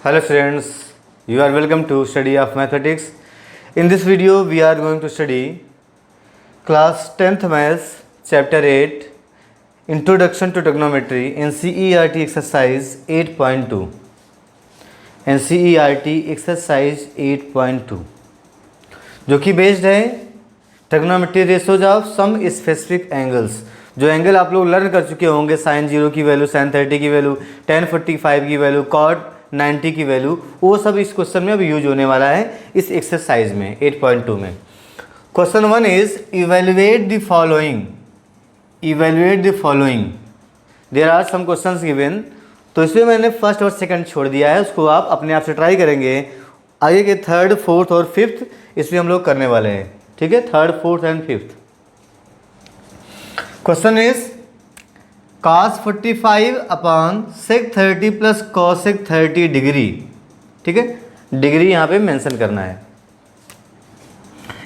Hello students, you are welcome to study of mathematics. In this video we are going to study class 10th maths chapter 8 Introduction to Trigonometry NCERT exercise 8.2 NCERT exercise 8.2 जो कि based है trigonometry ratios of some specific angles. जो angle आप लोग learn कर चुके होंगे, sign 0 की वैल्यू, साइन 30 की वैल्यू, tan 45 की वैल्यू, कॉट 90 की वैल्यू, वो सब इस क्वेश्चन में अब यूज होने वाला है इस एक्सरसाइज में 8.2 में। Question 1 is evaluate the following. There are some questions given, तो इसमें मैंने फर्स्ट और सेकंड छोड़ दिया है, उसको आप अपने आप से ट्राई करेंगे। आगे के थर्ड, फोर्थ और फिफ्थ इसमें हम लोग करने वाले हैं, ठीक है, third, fourth and fifth. Question is cos 45 upon sec 30 plus cosec 30 degree, ठीक है, डिग्री यहाँ पे मेंशन करना है,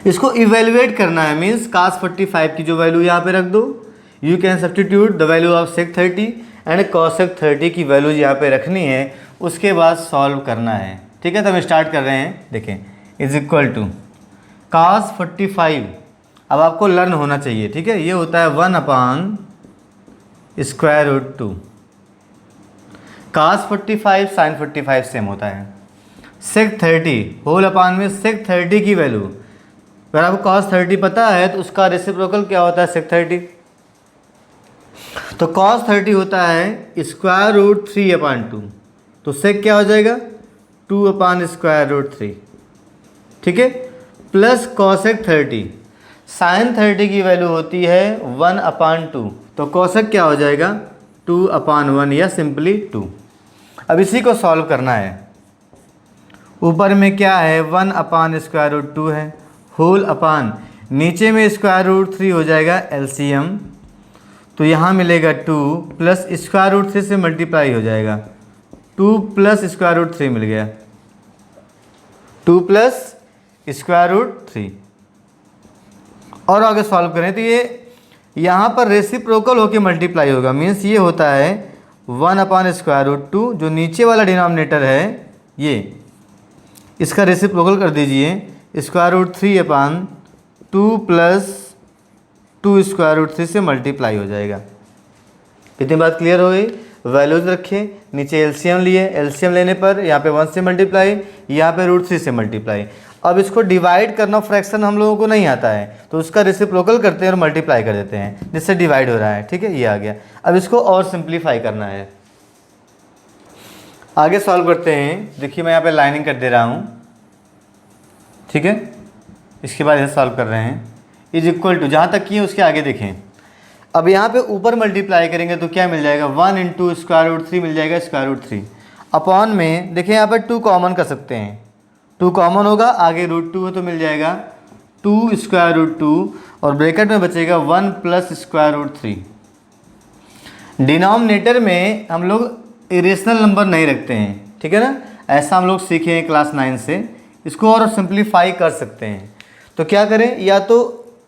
इसको इवेल्युएट करना है। मींस cos 45 की जो वैल्यू यहाँ पे रख दो, you can substitute the value of sec 30 and cosec 30 की वैल्यू यहाँ पे रखनी है, उसके बाद सॉल्व करना है, ठीक है। तो हम स्टार्ट कर रहे हैं, देखें, इज इक्वल टू cos 45। अब आपको लर्न होना चाहिए, ठीक है, ये होता है 1 upon square root 2। cos 45 sin 45 same होता है। sec 30 होल अपान में sec 30 की वैल्यू, अगर आपको cos 30 पता है तो उसका रेसिप्रोकल क्या होता है sec 30। तो cos 30 होता है स्क्वायर रूट 3 अपान 2, तो sec क्या हो जाएगा 2 अपान स्क्वायर रूट 3, ठीक है, प्लस cosec 30। sin 30 की वैल्यू होती है 1 अपान 2, तो cosec क्या हो जाएगा 2 अपान 1 या सिंपली 2। अब इसी को सॉल्व करना है। ऊपर में क्या है 1 अपान स्क्वायर रूट 2 है, होल अपान नीचे में स्क्वायर रूट 3 हो जाएगा एलसीएम, तो यहाँ मिलेगा 2 प्लस स्क्वायर रूट 3 से मल्टीप्लाई हो जाएगा, 2 प्लस स्क्वायर रूट 3 मिल गया, 2 प्लस स्क्वायर रूट 3। और आगे सॉल्व करें तो ये यहाँ पर रेसिप्रोकल होके मल्टीप्लाई होगा। मीन्स ये होता है 1 अपान स्क्वायर रूट 2, जो नीचे वाला डिनोमिनेटर है ये, इसका रेसिप्रोकल कर दीजिए, स्क्वायर रूट 3 अपान 2 प्लस 2 स्क्वायर रूट 3 से मल्टीप्लाई हो जाएगा। इतनी बात क्लियर हो गई। वैल्यूज रखे, नीचे एलसीएम लिए, एलसीएम लेने पर यहाँ पे 1 से मल्टीप्लाई, यहाँ पे रूट 3 से मल्टीप्लाई। अब इसको डिवाइड करना, फ्रैक्शन हम लोगों को नहीं आता है, तो उसका रेसिप्रोकल करते हैं और मल्टीप्लाई कर देते हैं, जिससे डिवाइड हो रहा है, ठीक है, ये आ गया। अब इसको और सिंप्लीफाई करना है, आगे सॉल्व करते हैं। देखिए मैं यहाँ पे लाइनिंग कर दे रहा हूँ, ठीक है, इसके बाद इसे सॉल्व कर रहे हैं। इज इक्वल टू जहाँ तक किए उसके आगे देखें। अब यहाँ पे ऊपर मल्टीप्लाई करेंगे तो क्या मिल जाएगा 1 इंटू स्क्वायर रूट 3 मिल जाएगा, स्क्वायर रूट 3 अपॉन में देखिए यहाँ पर 2 कॉमन कर सकते हैं, 2 कॉमन होगा, आगे रूट 2 है तो मिल जाएगा 2 स्क्वायर रूट 2 और ब्रैकेट में बचेगा 1 प्लस स्क्वायर रूट 3। डिनोमिनेटर में हम लोग इरेशनल नंबर नहीं रखते हैं, ठीक है ना, ऐसा हम लोग सीखे हैं क्लास 9 से। इसको और सिंप्लीफाई कर सकते हैं, तो क्या करें, या तो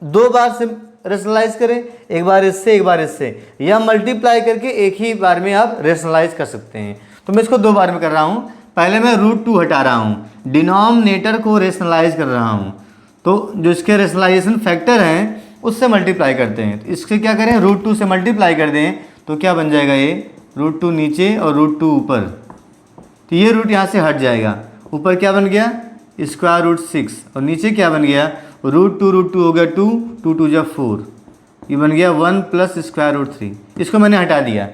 2 बार से रेशनलाइज करें, एक बार इससे एक बार इससे, या मल्टीप्लाई करके एक ही बार में आप रेशनलाइज कर सकते हैं। तो मैं इसको 2 बार में कर रहा हूँ। पहले मैं रूट 2 हटा रहा हूँ, डिनोमिनेटर को रेशनलाइज कर रहा हूँ, तो जो इसके रेशनलाइजेशन फैक्टर हैं उससे मल्टीप्लाई करते हैं। तो इससे क्या करें, रूट 2 से मल्टीप्लाई कर दें तो क्या बन जाएगा, ये रूट 2 नीचे और रूट 2 ऊपर, तो ये रूट यहाँ से हट जाएगा। ऊपर क्या बन गया स्क्वायर रूट 6 और नीचे क्या बन गया रूट 2 हो गया 2, 2 2 जा 4, ये बन गया 1 प्लस स्क्वायर रूट 3। इसको मैंने हटा दिया।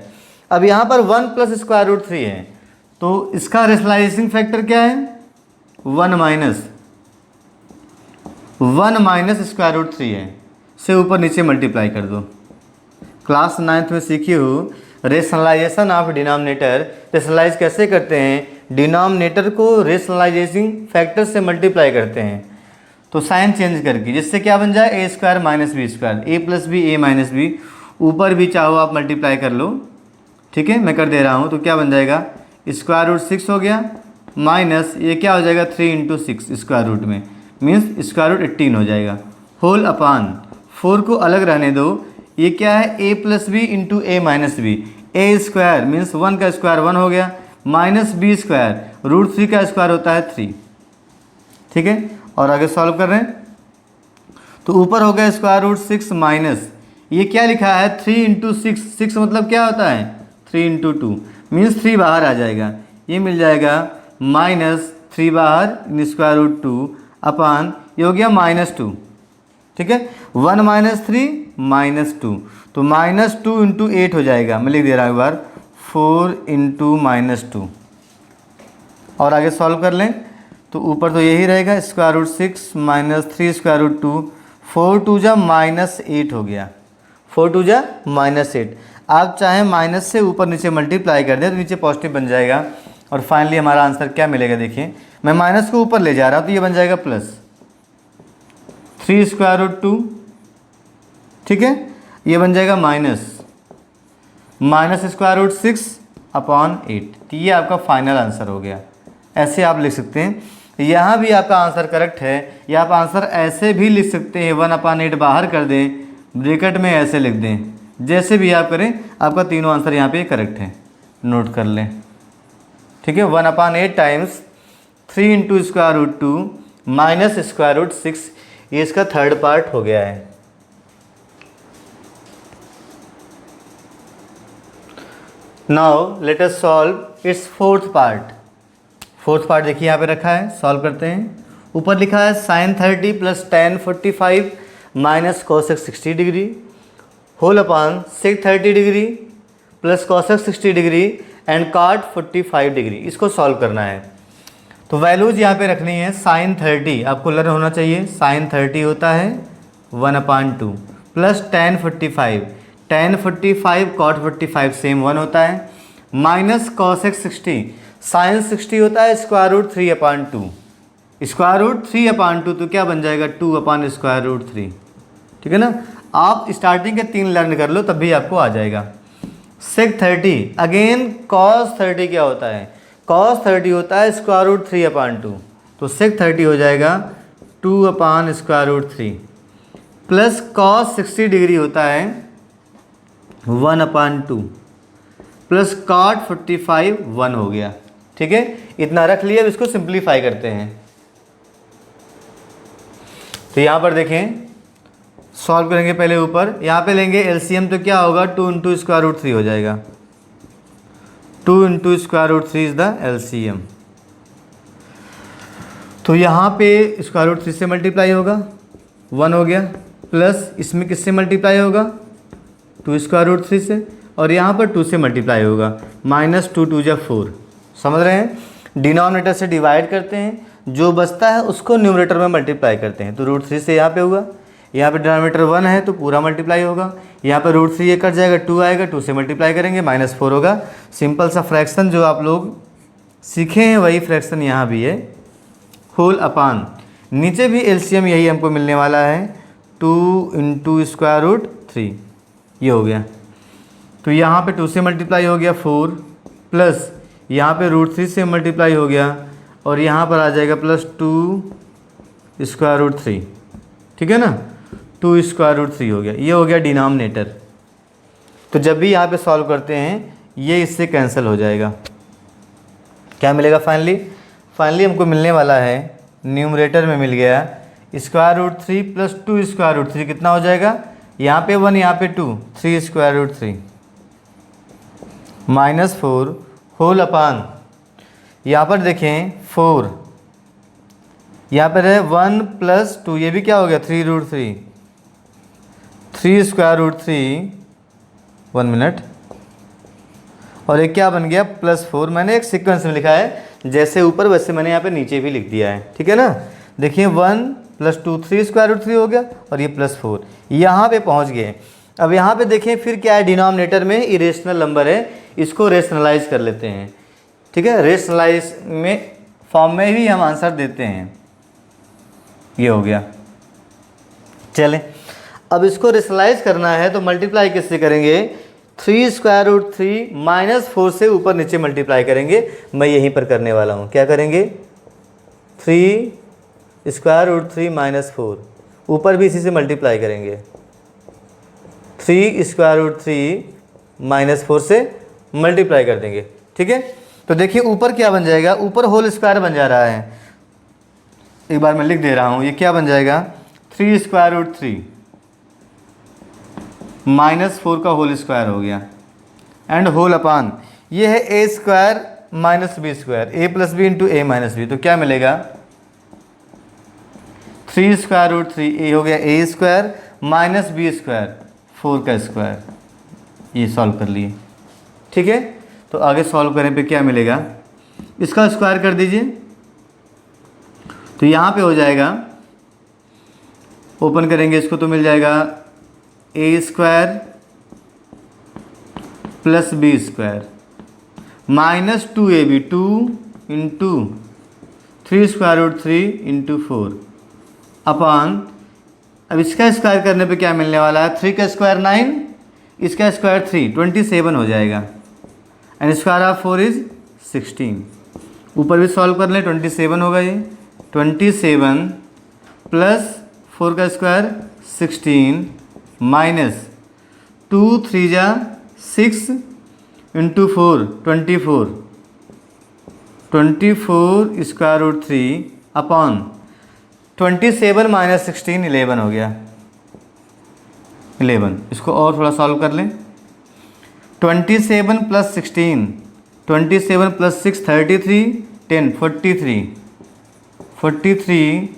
अब यहाँ पर 1 प्लस स्क्वायर रूट 3 है, तो इसका रेशनलाइजिंग फैक्टर क्या है 1 माइनस स्क्वायर रूट 3 है, से ऊपर नीचे मल्टीप्लाई कर दो। क्लास 9th में सीखी हो रेशनलाइजेशन ऑफ डिनोमिनेटर। रेशनलाइज कैसे करते हैं, डिनोमिनेटर को रेशनलाइजेशन फैक्टर से मल्टीप्लाई करते हैं, तो साइन चेंज करके, जिससे क्या बन जाए ए स्क्वायर माइनस बी स्क्वायर, ए प्लस बी ए माइनस बी, ऊपर भी चाहो आप मल्टीप्लाई कर लो, ठीक है, मैं कर दे रहा हूँ। तो क्या बन जाएगा स्क्वायर रूट 6 हो गया, माइनस ये क्या हो जाएगा 3 इंटू 6 स्क्वायर रूट में, मीन्स स्क्वायर रूट 18 हो जाएगा, होल अपान 4 को अलग रहने दो, ये क्या है ए प्लस बी इंटू ए माइनस बी, ए स्क्वायर मीन्स 1 का स्क्वायर 1 हो गया, माइनस बी स्क्वायर रूट 3 का स्क्वायर होता है 3। ठीक है, और आगे सॉल्व कर रहे हैं तो ऊपर हो गया स्क्वायर रूट 6 माइनस ये क्या लिखा है 3 इंटू 6, 6 मतलब क्या होता है 3 इंटू 2 मीन्स 3 बाहर आ जाएगा, ये मिल जाएगा माइनस 3 बाहर स्क्वायर रूट 2 अपान ये हो गया -2। ठीक है, 1 - 3 -2 तो -2 इंटू 8 हो जाएगा। मैं लिख दे रहा हूँ एक बार 4 इंटू -2 और आगे सॉल्व कर लें तो ऊपर तो यही रहेगा square root 6 minus 3 square root 2 4 2 जा -8 हो गया, 4 2 जा -8। आप चाहें माइनस से ऊपर नीचे मल्टीप्लाई कर दें तो नीचे पॉजिटिव बन जाएगा और फाइनली हमारा आंसर क्या मिलेगा। देखिए मैं माइनस को ऊपर ले जा रहा हूँ तो ये बन जाएगा प्लस 3 स्क्वायर रूट 2। ठीक है, ये बन जाएगा माइनस स्क्वायर रूट 6 अपॉन 8। तो ये आपका फाइनल आंसर हो गया। ऐसे आप लिख सकते हैं, यहाँ भी आपका आंसर करेक्ट है, या आप आंसर ऐसे भी लिख सकते हैं 1/8 बाहर कर दें ब्रैकेट में ऐसे लिख दें, जैसे भी आप करें आपका तीनों आंसर यहाँ पे करेक्ट है, नोट कर लें। ठीक है, 1/8 times 3 into square root 2 minus square root 6, ये इसका थर्ड पार्ट हो गया है। Now let us solve its fourth part. Fourth part देखिए यहाँ पे रखा है, सॉल्व करते हैं। ऊपर लिखा है sin 30 plus tan 45 minus cosec 60 degree whole upon sec 30 degree plus cosec 60 degree and cot 45 degree. इसको सॉल्व करना है तो वैल्यूज यहाँ पे रखनी है। sin 30 आपको लर्न होना चाहिए, sin 30 होता है 1/2 प्लस tan 45 cot 45 सेम 1 होता है माइनस cosec 60 sin 60 होता है स्क्वायर रूट 3/2 स्क्वायर रूट 3/2 तो क्या बन जाएगा 2/स्क्वायर रूट 3। ठीक है ना, आप स्टार्टिंग के 3 लर्न कर लो तब भी आपको आ जाएगा। sec 30 अगेन cos 30 क्या होता है cos 30 होता है स्क्वायर रूट 3/2 तो sec 30 हो जाएगा 2/स्क्वायर रूट 3 प्लस cos 60 डिग्री होता है 1/2 प्लस cot 45 1 हो गया। ठीक है, इतना रख लिया। अब इसको सिंप्लीफाई करते हैं तो यहाँ पर देखें सॉल्व करेंगे। पहले ऊपर यहाँ पे लेंगे एलसीएम तो क्या होगा 2 इंटू स्क्वायर रूट 3 हो जाएगा। 2 into square root 3 is the LCM. तो यहाँ पे स्क्वायर रूट 3 से मल्टीप्लाई होगा 1 हो गया प्लस इसमें किससे मल्टीप्लाई होगा 2 स्क्वायर रूट 3 से और यहाँ पर 2 से मल्टीप्लाई होगा -2 2 जा 4। समझ रहे हैं, डिनोमिनेटर से डिवाइड करते हैं, जो बचता है उसको न्यूमरेटर में मल्टीप्लाई करते हैं। तो रूट 3 से यहाँ पे होगा, यहाँ पे डिनोमिनेटर 1 है तो पूरा मल्टीप्लाई होगा, यहाँ पर रूट 3 ये कट जाएगा 2 आएगा 2 से मल्टीप्लाई करेंगे -4 होगा। सिंपल सा फ्रैक्शन जो आप लोग सीखे हैं वही फ्रैक्शन यहाँ भी है होल अपान नीचे भी एलसीएम यही हमको मिलने वाला है 2 इंटू स्क्वायर रूट 3 ये हो गया। तो यहाँ पे 2 से मल्टीप्लाई हो गया 4 प्लस यहाँ पे रूट 3 से मल्टीप्लाई हो गया और यहाँ पर आ जाएगा +2 स्क्वायर रूट 3। ठीक है ना, 2 स्क्वायर रूट 3 हो गया, ये हो गया डिनोमिनेटर। तो जब भी यहाँ पे सॉल्व करते हैं ये इससे कैंसिल हो जाएगा। क्या मिलेगा फाइनली हमको मिलने वाला है न्यूमरेटर में मिल गया square root 3 plus 2 square root 3 कितना हो जाएगा, यहाँ पे 1 यहाँ पे 2 3 स्क्वायर रूट 3 -4 होल अपान यहाँ पर देखें 4 यहाँ पर है 1 प्लस 2 ये भी क्या हो गया 3 रूट 3 स्क्वायर रूट 3 1 मिनट और एक क्या बन गया +4। मैंने एक सीक्वेंस में लिखा है जैसे ऊपर वैसे मैंने यहाँ पे नीचे भी लिख दिया है। ठीक है ना, देखिए 1 + 2 3 स्क्वायर रूट 3 हो गया और ये +4 यहाँ पे पहुँच गए। अब यहाँ पे देखें फिर क्या है डिनोमिनेटर में इरेशनल नंबर है, इसको रेशनलाइज कर लेते हैं। ठीक है, रेशनलाइज में फॉर्म में ही हम आंसर देते हैं, ये हो गया। चलें अब इसको रेशनलाइज करना है तो मल्टीप्लाई किससे करेंगे 3 स्क्वायर रूट 3 -4 से ऊपर नीचे मल्टीप्लाई करेंगे। मैं यहीं पर करने वाला हूँ, क्या करेंगे 3 स्क्वायर रूट 3 -4 ऊपर भी इसी से मल्टीप्लाई करेंगे 3 स्क्वायर रूट 3 -4 से मल्टीप्लाई कर देंगे। ठीक है, तो देखिए ऊपर क्या बन जाएगा, ऊपर होल स्क्वायर बन जा रहा है, एक बार मैं लिख दे रहा हूँ, ये क्या बन जाएगा 3 स्क्वायर रूट 3 -4 का होल स्क्वायर हो गया, एंड होल अपान ये है ए स्क्वायर माइनस बी स्क्वायर, ए प्लस बी इंटू ए माइनस बी, तो क्या मिलेगा 3 स्क्वायर रूट 3, ए हो गया ए स्क्वायर माइनस बी स्क्वायर 4 का स्क्वायर, ये सॉल्व कर लिए। ठीक है, तो आगे सॉल्व करें पे क्या मिलेगा, इसका स्क्वायर कर दीजिए, तो यहाँ पे हो जाएगा, ओपन करेंगे इसको तो मिल जाएगा A square plus B square minus 2ab 2 into 3 square root 3 into 4 upon, अब इसका स्क्वायर करने पे क्या मिलने वाला है, 3 का स्क्वायर 9, इसका स्क्वायर 3 27 हो जाएगा, एंड स्क्वायर ऑफ 4 इज 16। ऊपर भी सॉल्व कर लें, 27 होगा ये, 27 प्लस 4 का स्क्वायर 16 माइनस 2 3 जा 6 into 4 24 square root 3 upon 27 minus 16 11 हो गया, 11। इसको और थोड़ा सॉल्व कर लें, 27 plus 16, 27 plus 6 33, 10 43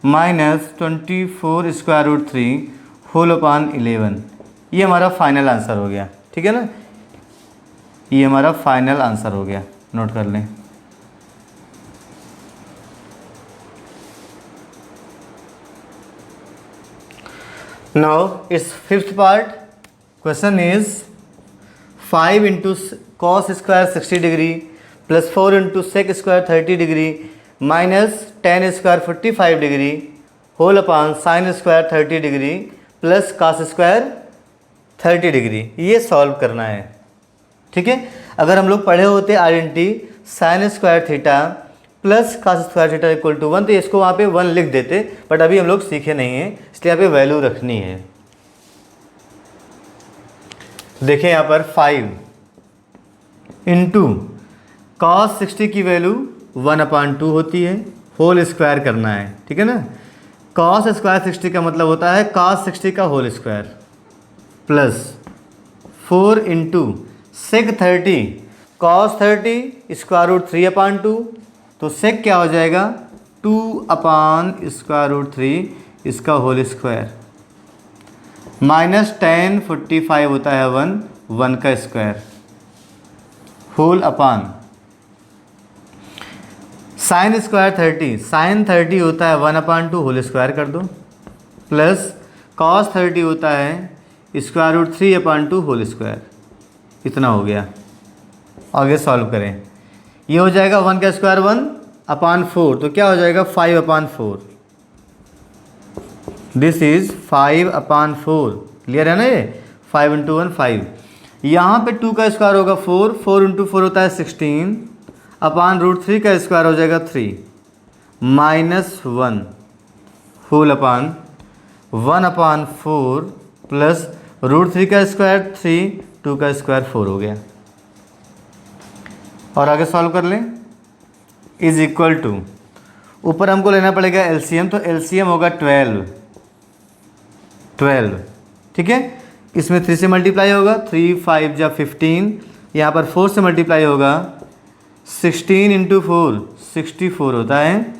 minus 24 square root 3 whole upon 11, ये हमारा फाइनल आंसर हो गया। ठीक है ना, ये हमारा फाइनल आंसर हो गया, नोट कर लें। Now it's fifth part, question is 5 into cos square 60 degree plus 4 into sec square 30 degree minus 10 square 45 degree whole upon sine square 30 degree plus cos square 30 degree, ये सॉल्व करना है। ठीक है, अगर हम लोग पढ़े होते identity sine square theta plus cos square theta equal to 1, तो इसको वहाँ पे 1 लिख देते, बट अभी हम लोग सीखे नहीं हैं, इसलिए यहाँ पे वैल्यू रखनी है। देखें यहाँ पर 5 इंटू कॉस 60 की वैल्यू 1/2 होती है, होल स्क्वायर करना है। ठीक है ना, कॉस स्क्वायर 60 का मतलब होता है कॉस 60 का whole square plus 4 into sec 30 cos 30 square root 3/2, तो सेक क्या हो जाएगा 2/√3 इसका होल स्क्वायर माइनस 10 45 होता है 1 का square whole upon sine square 30, sine 30 होता है 1/2 होल स्क्वायर कर दो, प्लस कॉस 30 होता है स्क्वायर रूट 3/2 होल स्क्वायर, इतना हो गया। आगे सॉल्व करें, ये हो जाएगा 1 का स्क्वायर 1/4, तो क्या हो जाएगा 5/4, दिस इज 5/4। क्लियर है ना, ये 5 इंटू 1 5, यहाँ पे 2 का स्क्वायर होगा 4 इंटू 4 होता है 16 अपान √3 का स्क्वायर हो जाएगा 3 माइनस 1 होल अपान 1/4 प्लस √3 का स्क्वायर 3, 2 का स्क्वायर 4 हो गया। और आगे सॉल्व कर लें, इज इक्वल टू, ऊपर हमको लेना पड़ेगा एलसीएम, तो एलसीएम होगा 12। ठीक है, इसमें 3 से मल्टीप्लाई होगा, 3 5 जा 15, यहाँ पर 4 से मल्टीप्लाई होगा, 16 इंटू 4 64 होता है,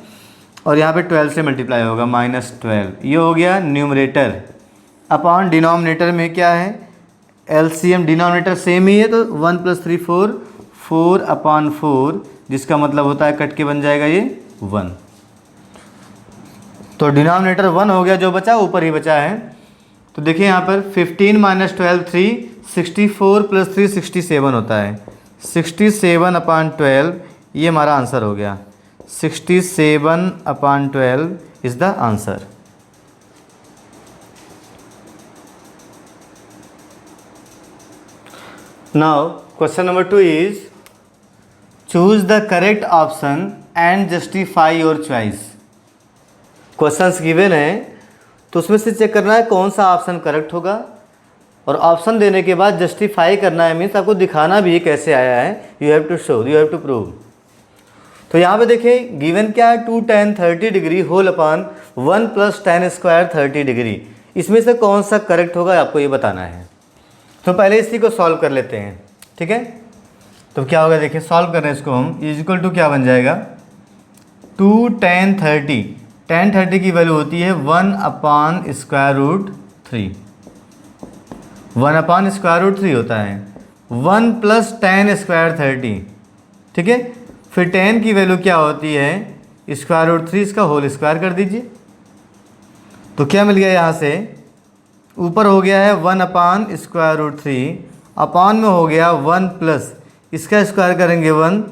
और यहाँ पे 12 से मल्टीप्लाई होगा -12, ये हो गया न्यूमरेटर। अपॉन डिनोमिनेटर में क्या है, एलसीएम डिनोमिनेटर सेम ही है, तो 1 + 3 4/4, जिसका मतलब होता है कट के बन जाएगा ये 1, तो डिनोमिनेटर 1 हो गया, जो बचा ऊपर ही बचा है। तो देखिए यहाँ पर 15 - 12 3, 64 + 3 67 होता है, 67/12, ये हमारा आंसर हो गया, 67/12 is the answer. Now question number 2 is choose the correct option and justify your choice. Questions given है, तो उसमें से चेक करना है कौन सा ऑप्शन करेक्ट होगा और ऑप्शन देने के बाद जस्टिफाई करना है, मीन्स आपको दिखाना भी है कैसे आया है। You have to show, you have to prove. तो यहाँ पे देखिए गिवन क्या है, 2 tan 30 degree whole upon 1 + tan square 30 degree. इसमें से कौन सा करेक्ट होगा आपको ये बताना है। तो पहले इसी को सॉल्व कर लेते हैं, ठीक है। तो क्या होगा देखिए, सॉल्व कर रहे हैं इसको हम, इक्वल टू क्या बन जाएगा, 2 tan 30, tan 30 की वैल्यू होती है 1/√3, 1/√3 होता है, 1 + tan स्क्वायर 30, ठीक है। फिर tan की वैल्यू क्या होती है, √3 इसका होल स्क्वायर कर दीजिए। तो क्या मिल गया यहाँ से, ऊपर हो गया है 1/√3, अपान में हो गया 1 प्लस इसका स्क्वायर करेंगे 1,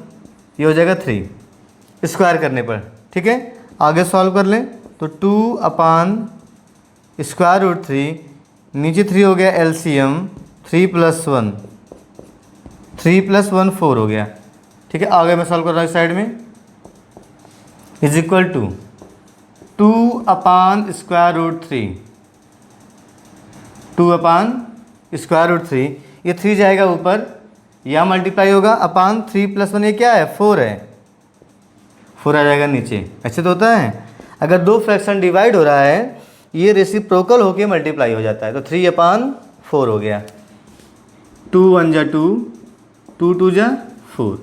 ये हो जाएगा 3 स्क्वायर करने पर, ठीक है। आगे सॉल्व कर लें तो 2/√3, नीचे 3 हो गया एलसीएम, 3 + 1, 3 + 1 4 हो गया, ठीक है। आगे मैं सॉल्व कर रहा हूँ इस साइड में, इक्वल टू 2/√3, 2/√3, ये 3 जाएगा ऊपर, यहाँ मल्टीप्लाई होगा अपान 3 + 1, ये क्या है 4 है, 4 आ जाएगा नीचे। ऐसे तो होता है, अगर दो फ्रैक्शन डिवाइड हो रहा है ये रेसिप्रोकल होके मल्टीप्लाई हो जाता है। तो 3/4 हो गया, 2 1 जा 2, 2 2 जा 4।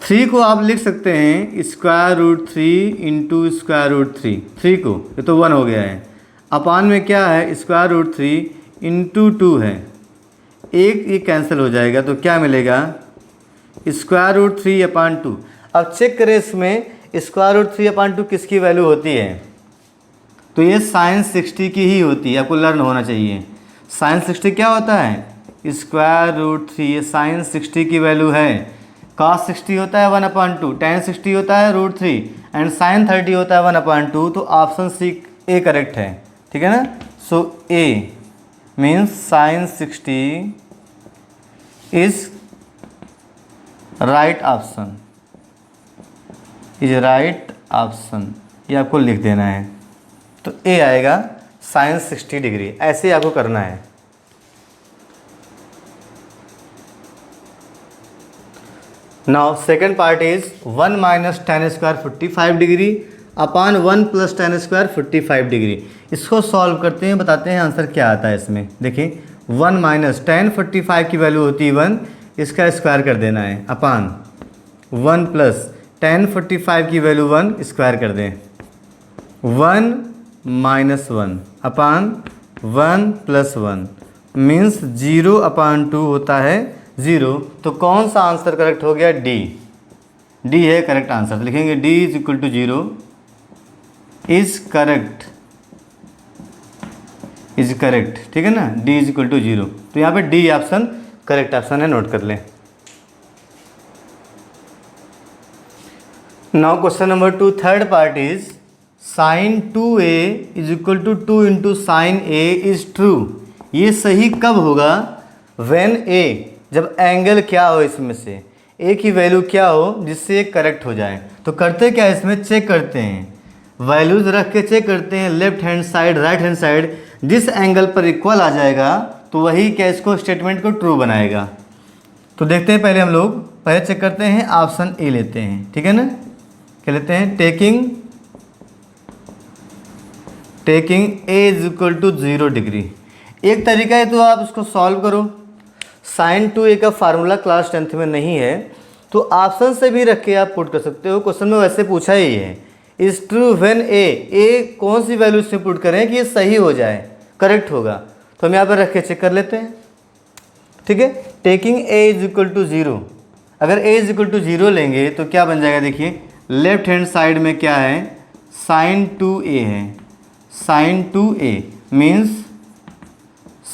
3 को आप लिख सकते हैं √3 × √3, 3 को, ये तो 1 हो गया है, अपान में क्या है √3 × 2 है, एक ये कैंसिल हो जाएगा, तो क्या मिलेगा √3/2। अब चेक करें इसमें √3/2 किसकी वैल्यू होती है, तो ये sin 60 की ही होती है, आपको लर्न होना चाहिए। sin 60 क्या होता है, √3, ये sin 60 की वैल्यू है, cos 60 होता है 1/2, tan 60 होता है √3 एंड sin 30 होता है 1/2। तो ऑप्शन सी ए करेक्ट है, ठीक है ना। So A means sin 60 is right option, is right option, ये आपको लिख देना है। तो ए आएगा sin 60 डिग्री, ऐसे आपको करना है। Now second part is 1 - tan square 45 degree upon 1 + tan square 45 degree. इसको सॉल्व करते हैं, बताते हैं आंसर क्या आता है इसमें। देखिए 1 - tan 45 की वैल्यू होती है 1, इसका स्क्वायर कर देना है, अपान 1 + tan 45 की वैल्यू 1 स्क्वायर कर दें, 1 - 1 अपान 1 + 1 मीन्स 0/2 होता है 0। तो कौन सा आंसर करेक्ट हो गया, डी, डी है करेक्ट आंसर। तो लिखेंगे D = 0 is correct, is correct, ठीक है ना, D = 0। तो यहाँ पे डी ऑप्शन करेक्ट ऑप्शन है, नोट कर लें। Now question number 2, third part is sin 2a = 2 × sin a is true. ये सही कब होगा, व्हेन a, जब एंगल क्या हो इसमें से, a की वैल्यू क्या हो जिससे करेक्ट हो जाए। तो करते क्या इसमें, चेक करते हैं, वैल्यूज रख के चेक करते हैं, left hand side right hand side जिस एंगल पर इक्वल आ जाएगा तो वही क्या इसको स्टेटमेंट को ट्रू बनाएगा। तो देखते हैं पहले हम लोग, पहले चेक करते हैं, ऑप्शन ए लेते हैं, ठीक है ना। क्या लेते हैं, टेकिंग a = 0 डिग्री। एक तरीका है तो आप उसको सॉल्व करो, sin 2a का फार्मूला क्लास 10th में नहीं है तो ऑप्शन से भी रख के आप पुट कर सकते हो। क्वेश्चन में वैसे पूछा ही है, इज ट्रू व्हेन a कौन सी वैल्यू से पुट करें कि ये सही हो जाए, करेक्ट होगा। तो हम यहाँ पर रख के चेक कर लेते हैं, ठीक है। टेकिंग a = 0, अगर a = 0 लेंगे तो क्या बन जाएगा, देखिए लेफ्ट हैंड साइड में क्या है, sin 2a है, sin 2a means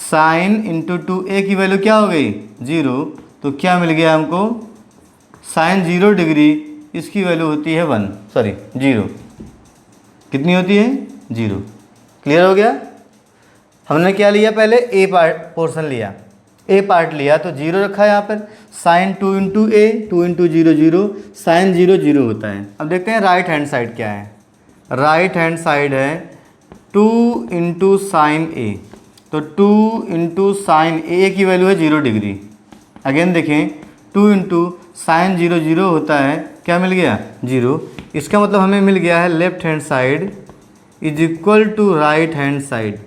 sin × 2a की वैल्यू क्या हो गई 0। तो क्या मिल गया हमको, sin 0 डिग्री इसकी वैल्यू होती है 1, सॉरी 0, कितनी होती है 0। क्लियर हो गया। हमने क्या लिया, पहले a पोर्शन लिया, a पार्ट लिया तो 0 रखा है यहाँ पर, sin 2 × a, 2 × 0 0, sin 0 0 होता है। अब देखते हैं राइट हैंड साइड क्या है, राइट हैंड साइड है 2 × sin a, तो 2 इंटू साइन ए की वैल्यू है 0 डिग्री। अगेन देखें 2 इंटू साइन 0 0 होता है, क्या मिल गया 0। इसका मतलब हमें मिल गया है left hand side is equal to right hand side.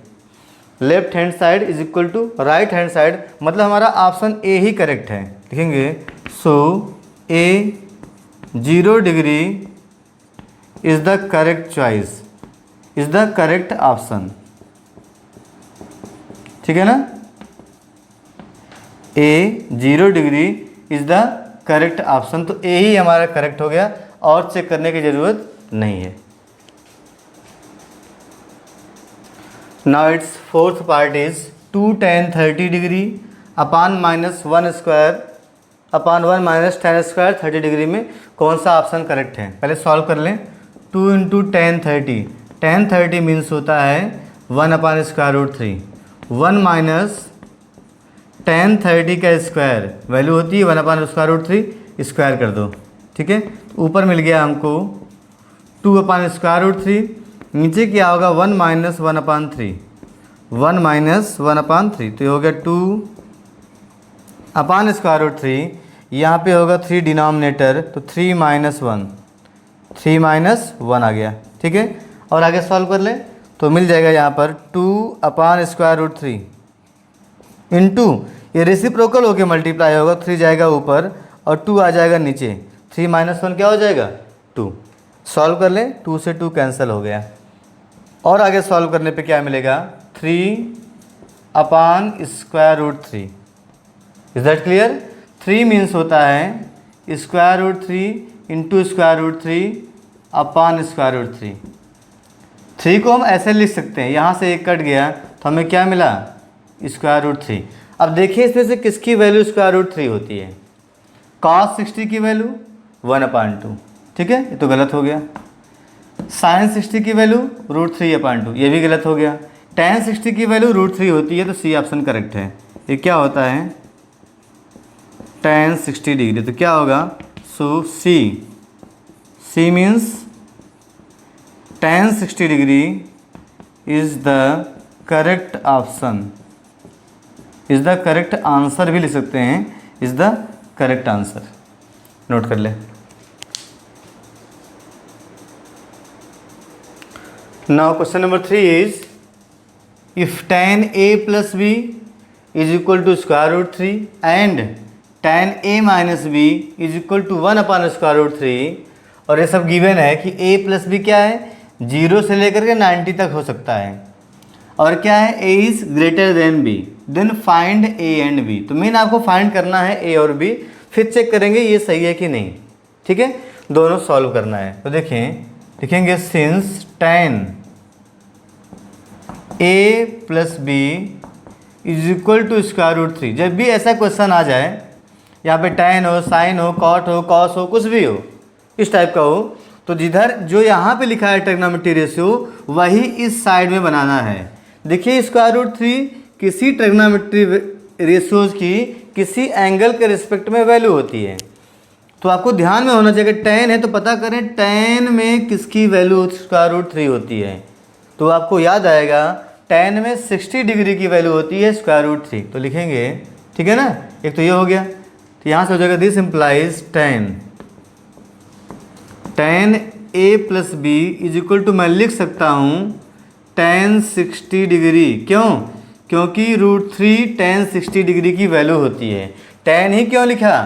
Left hand side is equal to right hand side, मतलब हमारा ऑप्शन ए ही करेक्ट है। लिखेंगे so A 0 degree is the correct choice, is the correct option. ठीक है ना, A 0 degree is the correct option, तो A ही हमारा करेक्ट हो गया और चेक करने की ज़रूरत नहीं है। Now it's fourth part is 2 tan 30 degree upon -1 square upon 1 minus tan square 30 degree में कौन सा ऑप्शन करेक्ट है। पहले सॉल्व कर लें। 2 इंटू tan 30, tan 30 मीन्स होता है 1 upon square root 3, 1 minus tan 30 का स्क्वायर वैल्यू होती है 1 अपान स्क्वायर रूट 3, स्क्वायर कर दो। ठीक है, ऊपर मिल गया हमको 2 अपान स्क्वायर रूट 3, नीचे क्या होगा 1 माइनस 1 अपान 3, 1 माइनस 1 अपान 3, तो ये हो गया 2 अपान स्क्वायर रूट 3, यहाँ पे होगा 3 डिनोमिनेटर, तो 3 माइनस 1, 3 माइनस 1 आ गया। ठीक है, और आगे सॉल्व कर ले तो मिल जाएगा यहाँ पर 2 अपान स्क्वायर रूट 3 इंटू, ये रेसिप्रोकल होके मल्टीप्लाई होगा, 3 जाएगा ऊपर और 2 आ जाएगा नीचे, 3 माइनस 1 क्या हो जाएगा 2। सॉल्व कर लें, 2 से 2 कैंसिल हो गया, और आगे सॉल्व करने पे क्या मिलेगा 3 upon square root 3। Is that clear. 3 means होता है square root 3 into square root 3 upon square root 3। 3 को हम ऐसे लिख सकते हैं, यहाँ से एक कट गया तो हमें क्या मिला स्क्वायर रूट 3। अब देखिए इसमें से किसकी वैल्यू स्क्वायर रूट 3 होती है। cos 60 की वैल्यू 1 अपान 2, ठीक है, ये तो गलत हो गया। साइन 60 की वैल्यू रूट 3 अपान 2, ये भी गलत हो गया। tan 60 की वैल्यू रूट 3 होती है, तो सी ऑप्शन करेक्ट है। ये क्या होता है tan 60 डिग्री, तो क्या होगा so see means tan 60 degree is the correct option, is the correct answer भी लिख सकते हैं, is the correct answer. Note कर ले। Now question number 3 is if tan a plus b is equal to square root 3 and tan a minus b is equal to 1 upon square root 3, और ये सब given है कि a plus B क्या है 0 से लेकर के 90 तक हो सकता है, और क्या है a is greater than b, then find a and b। तो मेन आपको फाइंड करना है a और b, फिर चेक करेंगे ये सही है कि नहीं। ठीक है, दोनों सॉल्व करना है। तो देखें, लिखेंगे since tan a plus B is equal to square root 3। जब भी ऐसा क्वेश्चन आ जाए, यहाँ पे tan हो, साइन हो, कॉट हो, कॉस हो, कुछ भी हो, इस टाइप का हो, तो जिधर जो यहाँ पे लिखा है ट्रिग्नोमेट्री रेशियो वही इस साइड में बनाना है। देखिए स्क्वायर रूट 3 किसी ट्रिग्नोमेट्री रेशियोज की किसी एंगल के रिस्पेक्ट में वैल्यू होती है, तो आपको ध्यान में होना चाहिए। tan है तो पता करें tan में किसकी वैल्यू स्क्वायर रूट 3 होती है, तो आपको याद आएगा tan में 60 डिग्री की वैल्यू होती है स्क्वायर रूट 3, तो लिखेंगे। ठीक है ना, एक तो ये हो गया, तो यहाँ से हो जाएगा this implies tan a plus B is equal to, मैं लिख सकता हूँ tan 60 डिग्री। क्यों? क्योंकि रूट 3 tan 60 डिग्री की वैल्यू होती है। tan ही क्यों लिखा,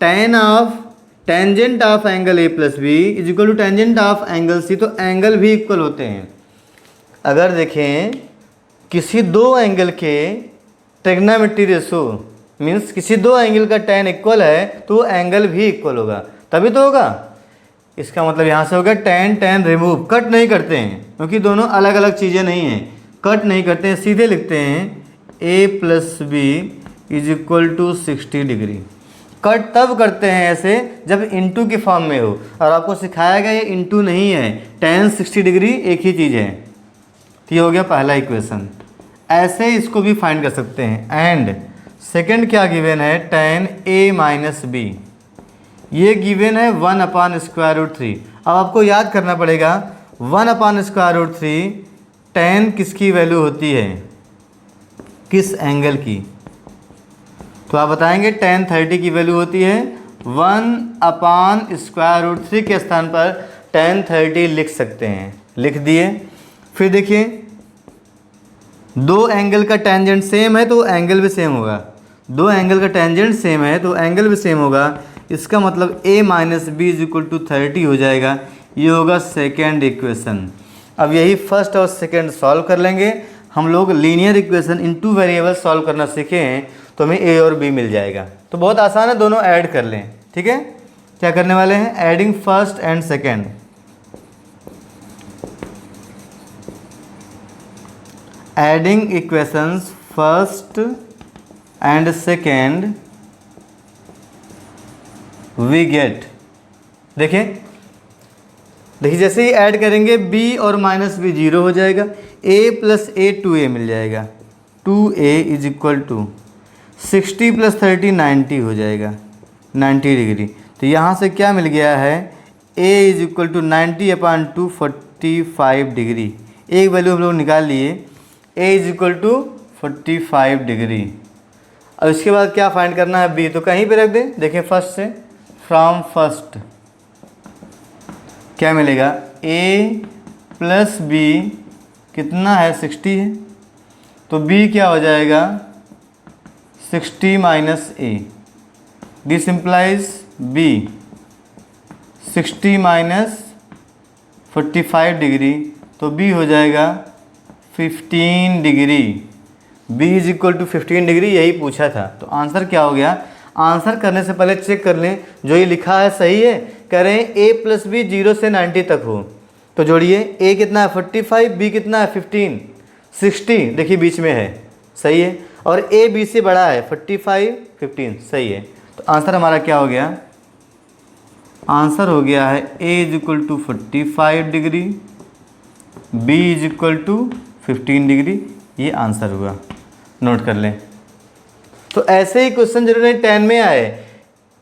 tan of tangent of angle a plus B is equal to tangent of angle c, तो एंगल भी इक्वल होते हैं। अगर देखें किसी दो एंगल के ट्रिग्नोमेट्री रेशियो मीन्स किसी दो एंगल का tan इक्वल है तो एंगल भी इक्वल होगा, तभी तो होगा। इसका मतलब यहाँ से होगा tan रिमूव, कट नहीं करते हैं क्योंकि दोनों अलग अलग चीज़ें नहीं हैं, कट नहीं करते हैं, सीधे लिखते हैं a plus B is equal to 60 degree. Cut तब करते हैं ऐसे जब इंटू की फॉर्म में हो, और आपको सिखाया गया ये इंटू नहीं है, tan 60 डिग्री एक ही चीज़ है। तो ये हो गया पहला इक्वेशन। ऐसे इसको भी फाइंड कर सकते हैं। एंड सेकंड क्या गिवन है, tan a माइनस बी, ये गिवन है 1 अपान स्क्वायर रूट 3। अब आपको याद करना पड़ेगा 1 अपान स्क्वायर रूट 3 tan किसकी वैल्यू होती है, किस एंगल की? तो आप बताएंगे tan 30 की वैल्यू होती है 1/√3 के स्थान पर tan 30 लिख सकते हैं, लिख दिए। फिर देखिए दो एंगल का टेंजेंट सेम है तो एंगल भी सेम होगा, दो एंगल का टेंजेंट सेम है तो एंगल भी सेम होगा। इसका मतलब a minus B is equal to 30 हो जाएगा। ये होगा सेकेंड इक्वेशन। अब यही फर्स्ट और सेकेंड सॉल्व कर लेंगे। हम लोग linear equation in two variable solve करना सीखे हैं तो हमें a और b मिल जाएगा। तो बहुत आसान है, दोनों ऐड कर लें। ठीक है, क्या करने वाले हैं? Adding first and second. Adding equations first and second we get. देखिए जैसे ही ऐड करेंगे b और माइनस बी 0 हो जाएगा, a प्लस a 2a मिल जाएगा। 2a is equal to 60 plus 30 90 हो जाएगा, 90 डिग्री। तो यहाँ से क्या मिल गया है? a is equal to 90/2 45 degree. एक वैल्यू हम लोग निकाल लिए, a is equal to 45 degree. अब इसके बाद क्या फाइंड करना है? b तो कहीं पे रख दें। देखें फर्स्ट से, फ्रॉम फर्स्ट क्या मिलेगा? a प्लस बी कितना है? 60 है। तो b क्या हो जाएगा? 60 minus a। This implies b 60 minus 45 degree, तो b हो जाएगा 15 degree. b is equal to 15 degree, यही पूछा था। तो आंसर क्या हो गया? आंसर करने से पहले चेक कर लें जो ये लिखा है सही है। करें a प्लस बी 0 से 90 तक हो तो जोड़िए। a कितना है? 45, b कितना है? 15, 60 देखिए बीच में है, सही है। और a b से बड़ा है, 45 15 सही है। तो आंसर हमारा क्या हो गया? आंसर हो गया है a is equal to 45 degree, b is equal to 15 degree. ये आंसर हुआ, नोट कर लें। तो ऐसे ही क्वेश्चन जरूर नहीं 10 में आए,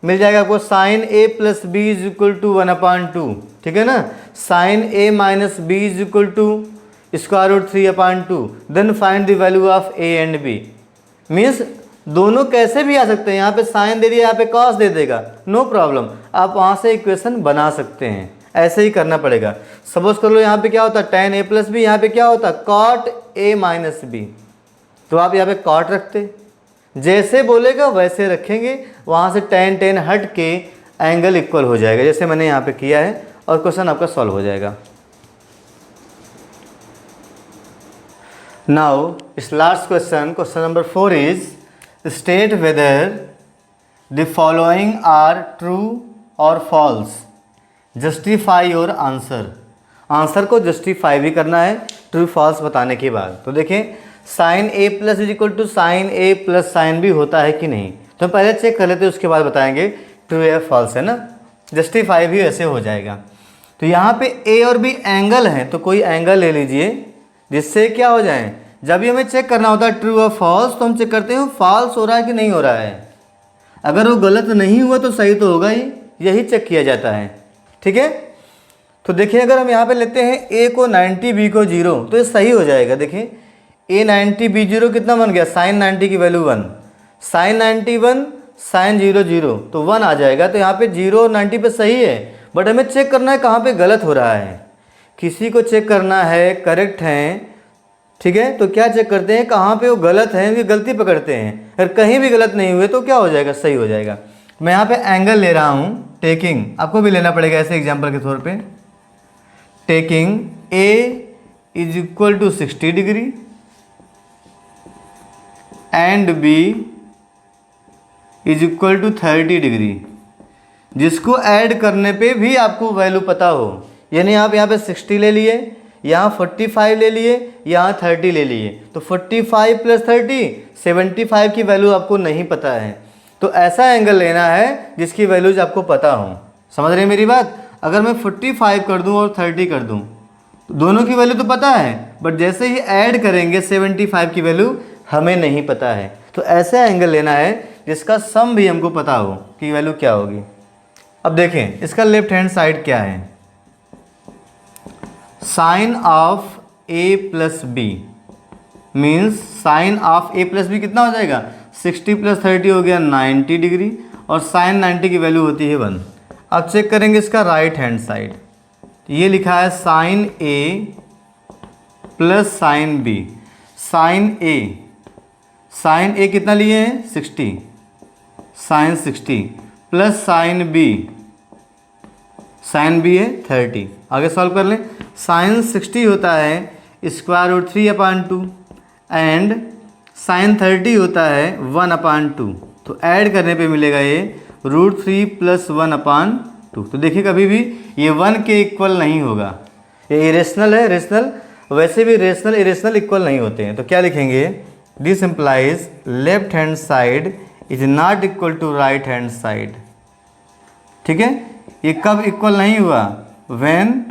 मिल जाएगा आपको sine a plus B is equal to 1/2। ठीक है ना? Sine a minus B is equal to √3/2। Then find the value of a and b। Means दोनों कैसे भी आ सकते हैं। यहाँ पे साइन दे दिया, यहाँ पे कॉस दे देगा, नो प्रॉब्लम, आप वहाँ से इक्वेशन बना सकते हैं। ऐसे ही करना पड़ेगा। सपोज कर लो यहाँ पे क्या होता है? tan a प्लस बी, यहाँ पे क्या होता है? cot a minus B. तो आप यहाँ पे cot रखते, जैसे बोलेगा वैसे रखेंगे, वहाँ से tan हट के एंगल इक्वल हो जाएगा, जैसे मैंने यहाँ पे किया है, और क्वेश्चन आपका सॉल्व हो जाएगा। नाउ इस last question, question number 4 is state whether the following are true और false, justify your answer. Answer को जस्टिफाई भी करना है ट्रू फॉल्स बताने के बाद। तो देखें sine a plus is equal to sine a plus sine b होता है कि नहीं, तो पहले चेक कर लेते हैं, उसके बाद बताएंगे ट्रू या फॉल्स, है ना। जस्टिफाई भी ऐसे हो जाएगा। तो यहाँ पे a और b एंगल है, तो कोई एंगल ले लीजिए जिससे क्या हो जाए। जब भी हमें चेक करना होता है ट्रू और फॉल्स, तो हम चेक करते हैं फॉल्स हो रहा है कि नहीं हो रहा है। अगर वो गलत नहीं हुआ तो सही तो होगा ही, यही चेक किया जाता है। ठीक है, तो देखिए अगर हम यहाँ पे लेते हैं a को 90 b को 0, तो ये सही हो जाएगा। देखिए a 90 b 0 कितना बन गया? साइन 90 की वैल्यू 1, साइन 90 1, साइन 0 0, तो 1 आ जाएगा। तो यहाँ पे 0 और 90 पे सही है, बट हमें चेक करना है कहाँ पे गलत हो रहा है। किसी को चेक करना है करेक्ट है, ठीक है, तो क्या चेक करते हैं कहाँ पे वो गलत है, ये गलती पकड़ते हैं। अगर कहीं भी गलत नहीं हुए तो क्या हो जाएगा? सही हो जाएगा। मैं यहाँ पे एंगल ले रहा हूँ टेकिंग, आपको भी लेना पड़ेगा ऐसे एग्जाम्पल के तौर पे। Taking a is equal to 60 degree and b is equal to 30 degree, जिसको ऐड करने पे भी आपको वैल्यू पता हो। यानी आप यहाँ पे 60 ले लिए, यहाँ 45 ले लिए, यहाँ 30 ले लिए, तो 45 प्लस 30 75 की वैल्यू आपको नहीं पता है। तो ऐसा एंगल लेना है जिसकी वैल्यूज आपको पता हो। समझ रहे हैं मेरी बात? अगर मैं 45 कर दूं और 30 कर दूं, तो दोनों की वैल्यू तो पता है, बट जैसे ही ऐड करेंगे 75 की वैल्यू हमें नहीं पता है। तो ऐसा एंगल लेना है जिसका सम भी हमको पता हो कि वैल्यू क्या होगी। अब देखें इसका लेफ्ट हैंड साइड क्या है। Sine of a plus B, means sine of A plus B कितना हो जाएगा, 60 + 30 हो गया 90 डिग्री, और साइन 90 की वैल्यू होती है 1। अब चेक करेंगे इसका राइट हैंड साइड, ये लिखा है साइन ए प्लस साइन बी। साइन ए कितना लिए हैं 60, साइन 60 प्लस साइन बी है 30। आगे सॉल्व कर लें। साइन 60 होता है √3/2 एंड साइन 30 होता है 1/2। तो ऐड करने पे मिलेगा ये √3 + 1/2। तो देखिए कभी भी ये 1 के इक्वल नहीं होगा, ये इरेशनल है। रेशनल वैसे भी रेशनल इरेशनल इक्वल नहीं होते हैं। तो क्या लिखेंगे, this implies left hand side is not equal to right hand side. ठीक है, ये कब इक्वल नहीं हुआ, when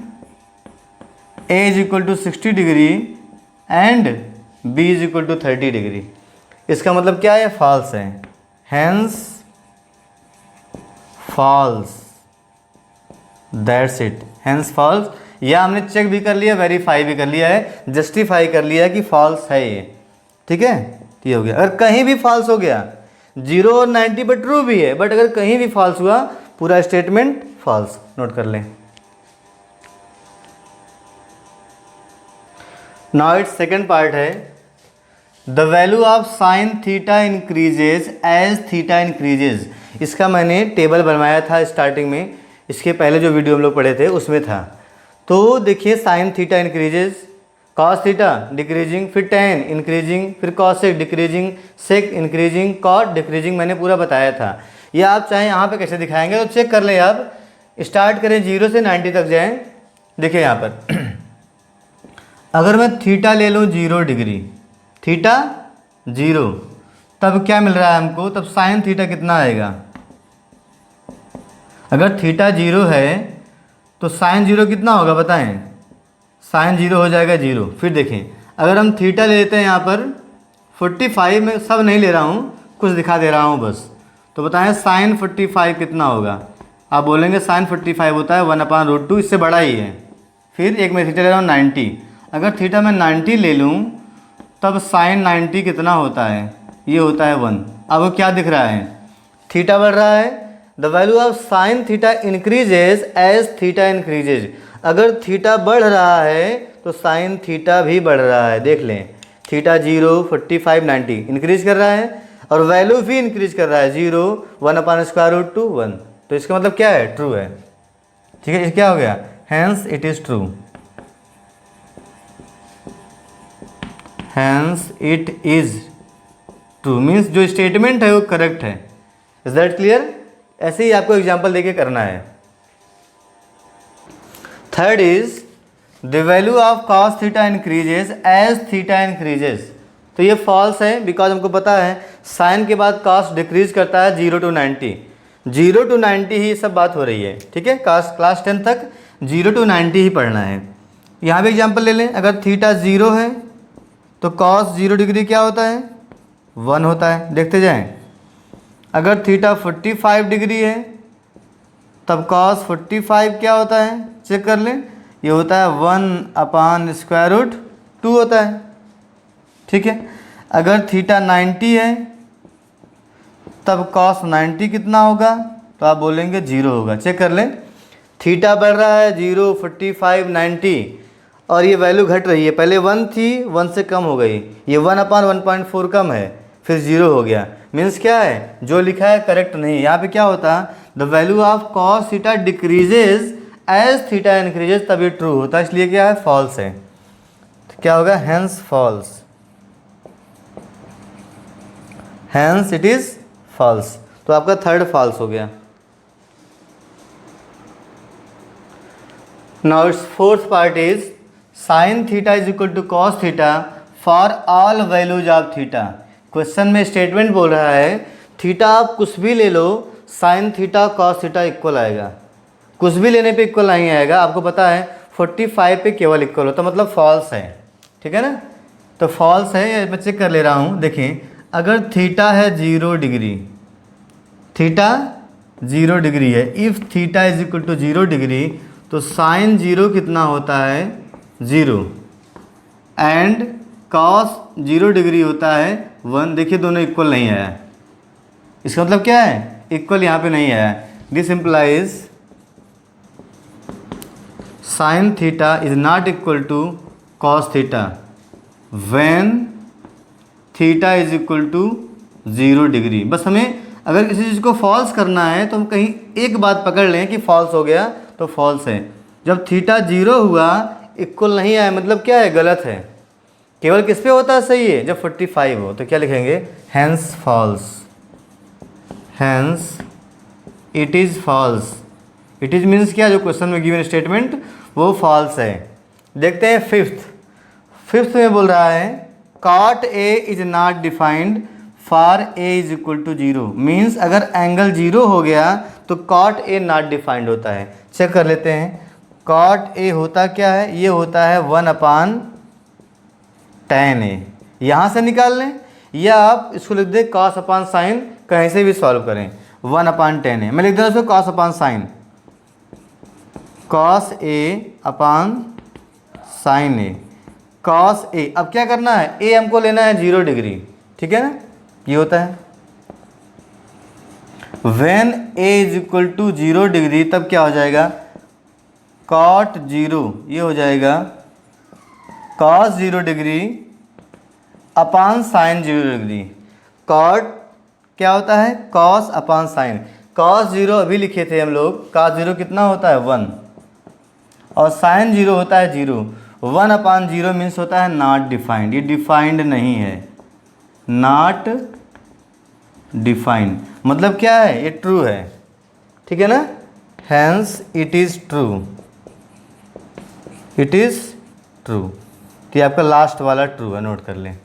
a = 60 degree and b = 30 degree. इसका मतलब क्या है, फॉल्स है, hence false, that's it, hence false. या हमने चेक भी कर लिया, वेरीफाई भी कर लिया है, जस्टिफाई कर लिया कि फॉल्स है ये। ठीक है, ये हो गया। अगर कहीं भी फॉल्स हो गया, 0 और 90 पर ट्रू भी है, बट अगर कहीं भी फॉल्स हुआ पूरा स्टेटमेंट फॉल्स। नोट कर लें। नाउ इट्स सेकेंड पार्ट है, the value of sine theta increases as theta increases. इसका मैंने टेबल बनवाया था स्टार्टिंग में, इसके पहले जो वीडियो हम लोग पढ़े थे उसमें था। तो देखिए sign theta increases, cos theta decreasing, फिर टेन इंक्रीजिंग, फिर कॉसेक डिक्रीजिंग, सेक इंक्रीजिंग, कॉट डिक्रीजिंग, मैंने पूरा बताया था। ये आप चाहे यहाँ पे कैसे दिखाएंगे तो चेक कर लें आप। स्टार्ट करें 0 से 90 तक जाएं। देखिए यहाँ पर अगर मैं थीटा ले लूँ 0 डिग्री, थीटा 0, तब क्या मिल रहा है हमको, तब साइन थीटा कितना आएगा। अगर थीटा 0 है तो साइन 0 कितना होगा बताएं, साइन 0 हो जाएगा 0। फिर देखें अगर हम थीटा ले लेते हैं यहाँ पर 45, में सब नहीं ले रहा हूँ, कुछ दिखा दे रहा हूँ बस। तो बताएं साइन 45 कितना होगा। आप बोलेंगे साइन 45 होता है 1/√2, इससे बड़ा ही है। फिर एक मैं थीटा ले रहा हूँ 90, अगर थीटा मैं 90 ले लूँ तब साइन 90 कितना होता है, ये होता है 1। अब क्या दिख रहा है, थीटा बढ़ रहा है। The value of sine theta increases as theta increases. अगर थीटा बढ़ रहा है तो साइन थीटा भी बढ़ रहा है। देख लें, थीटा 0, 45, 90 इंक्रीज कर रहा है, और वैल्यू भी इंक्रीज कर रहा है 0, 1/√2, 1। तो इसका मतलब क्या है, ट्रू है। ठीक है, क्या हो गया, hence it is true, hence it is true, means जो स्टेटमेंट है वो करेक्ट है। Is that clear. ऐसे ही आपको एग्जाम्पल देके करना है। Third is the value of cos theta increases as theta increases. तो ये फॉल्स है, बिकॉज हमको पता है साइन के बाद कॉस डिक्रीज करता है 0 to 90, 0 to 90 ही सब बात हो रही है। ठीक है, क्लास 10 तक 0 to 90 ही पढ़ना है। यहाँ भी एग्जाम्पल ले लें, अगर थीटा 0 है तो कॉस 0 डिग्री क्या होता है, 1 होता है। देखते जाएं, अगर थीटा 45 डिग्री है तब कॉस 45 क्या होता है, चेक कर लें, ये होता है 1/√2 होता है। ठीक है, अगर थीटा 90 है तब कॉस 90 कितना होगा, तो आप बोलेंगे 0 होगा। चेक कर लें, थीटा बढ़ रहा है 0, 45, 90, और ये वैल्यू घट रही है। पहले 1 थी, 1 से कम हो गई, ये 1/1.4 कम है, फिर 0 हो गया। मीन्स क्या है, जो लिखा है करेक्ट नहीं है। यहाँ पे क्या होता है, the value of cos theta decreases as theta increases, तभी ट्रू होता है। इसलिए क्या है, फॉल्स है। तो क्या होगा, hence false, hence it is false. तो आपका थर्ड फॉल्स हो गया। Now it's fourth part is sine theta is equal to cos theta for all values of theta. Question में स्टेटमेंट बोल रहा है थीटा आप कुछ भी ले लो, sine theta cos theta equal आएगा। कुछ भी लेने पे इक्वल नहीं आएगा। आपको पता है 45 पे केवल इक्वल होता, मतलब फॉल्स है। ठीक है ना, तो फॉल्स है। मैं चेक कर ले रहा हूँ। देखें, अगर थीटा है 0 डिग्री, थीटा 0 डिग्री है, if theta is equal to 0 degree, तो साइन 0 कितना होता है, 0, एंड कॉस 0 डिग्री होता है 1। देखिए दोनों इक्वल नहीं आया, इसका मतलब क्या है, इक्वल यहाँ पे नहीं आया। This implies sine theta is not equal to cos theta when theta is equal to 0 degree. बस हमें अगर किसी चीज़ को फॉल्स करना है तो हम कहीं एक बात पकड़ लें कि फॉल्स हो गया तो फॉल्स है। जब थीटा 0 हुआ इक्वल नहीं आया, मतलब क्या है, गलत है। केवल किस पे होता है सही है, जब 45 हो। तो क्या लिखेंगे, hence false, hence it is false. It is means क्या, जो क्वेश्चन में गिवन स्टेटमेंट वो फॉल्स है। देखते हैं फिफ्थ में बोल रहा है cot A is not defined for A is equal to 0। Means अगर एंगल 0 हो गया तो कॉट ए नॉट डिफाइंड होता है। चेक कर लेते हैं, कॉट ए होता क्या है, ये होता है 1/tan ए। यहाँ से निकाल लें या आप इसको लिख दें cos अपान साइन, कहीं से भी सॉल्व करें। 1/tan ए मैं लिख देता हूँ, cos अपान साइन, cos ए अपान साइन ए, cos ए। अब क्या करना है, ए हमको लेना है 0 डिग्री, ठीक है ना, ये होता है। When A is equal to 0 degree तब क्या हो जाएगा, cot 0 ये हो जाएगा cos 0 डिग्री अपान साइन 0 डिग्री। cot क्या होता है, cos अपान साइन। cos 0 अभी लिखे थे हम लोग, cos 0 कितना होता है 1 और साइन 0 होता है 0। 1/0 मीन्स होता है नॉट डिफाइंड, ये डिफाइंड नहीं है, नॉट डिफाइंड। मतलब क्या है, ये ट्रू है, ठीक है ना, hence it is true, it is true. तो ये आपका लास्ट वाला ट्रू है, नोट कर लें।